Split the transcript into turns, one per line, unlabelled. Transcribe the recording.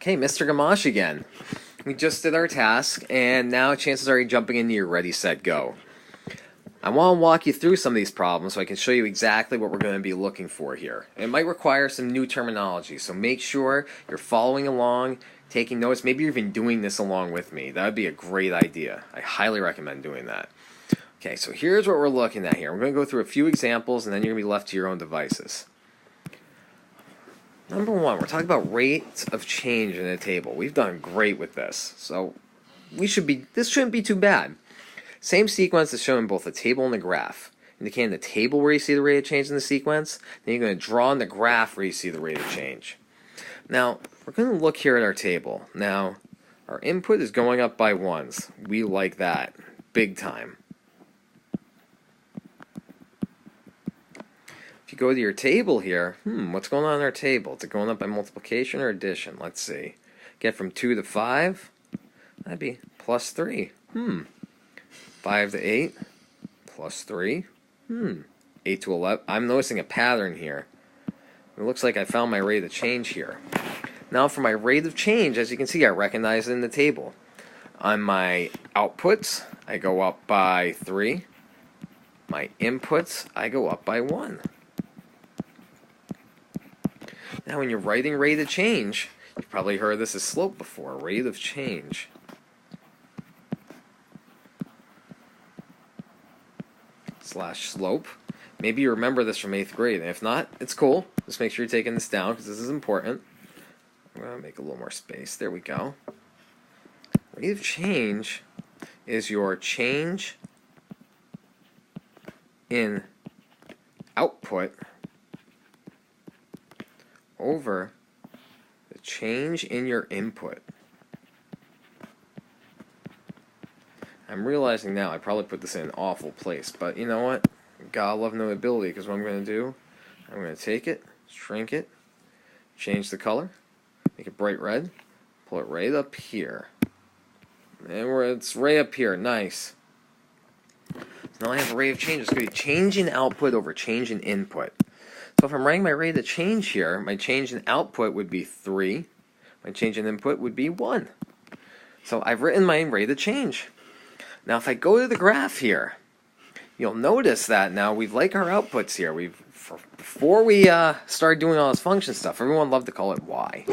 Okay, Mr. Gamache again. We just did our task, and now chances are you're jumping into your ready, set, go. I want to walk you through some of these problems so I can show you exactly what we're going to be looking for here. It might require some new terminology, so make sure you're following along, taking notes. Maybe you're even doing this along with me. That would be a great idea. I highly recommend doing that. Okay, so here's what we're looking at here. We're going to go through a few examples, and then you're going to be left to your own devices. Number one, we're talking about rates of change in a table. We've done great with this, so this shouldn't be too bad. Same sequence is shown in both the table and the graph. Indicating the table where you see the rate of change in the sequence, then you're going to draw in the graph where you see the rate of change. Now, we're going to look here at our table. Now, our input is going up by ones. We like that, big time. If you go to your table here, what's going on in our table? Is it going up by multiplication or addition? Let's see. Get from 2 to 5, that'd be plus 3. 5 to 8, plus 3. 8 to 11. I'm noticing a pattern here. It looks like I found my rate of change here. Now for my rate of change, as you can see, I recognize it in the table. On my outputs, I go up by 3. My inputs, I go up by 1. Now when you're writing rate of change, you've probably heard this as slope before, rate of change. Slash slope. Maybe you remember this from 8th grade, and if not, it's cool. Just make sure you're taking this down because this is important. I'm going to make a little more space. There we go. Rate of change is your change in output over the change in your input. I'm realizing now I probably put this in an awful place, but you know what? Gotta love notability, because what I'm going to do, I'm going to take it, shrink it, change the color, make it bright red, pull it right up here. And it's right up here. Nice. So now I have a rate of change. It's going to be change in output over change in input. So if I'm writing my rate of change here, my change in output would be 3. My change in input would be 1. So I've written my rate of change. Now if I go to the graph here, you'll notice that now we've like our outputs here. Before we start doing all this function stuff, everyone loved to call it y.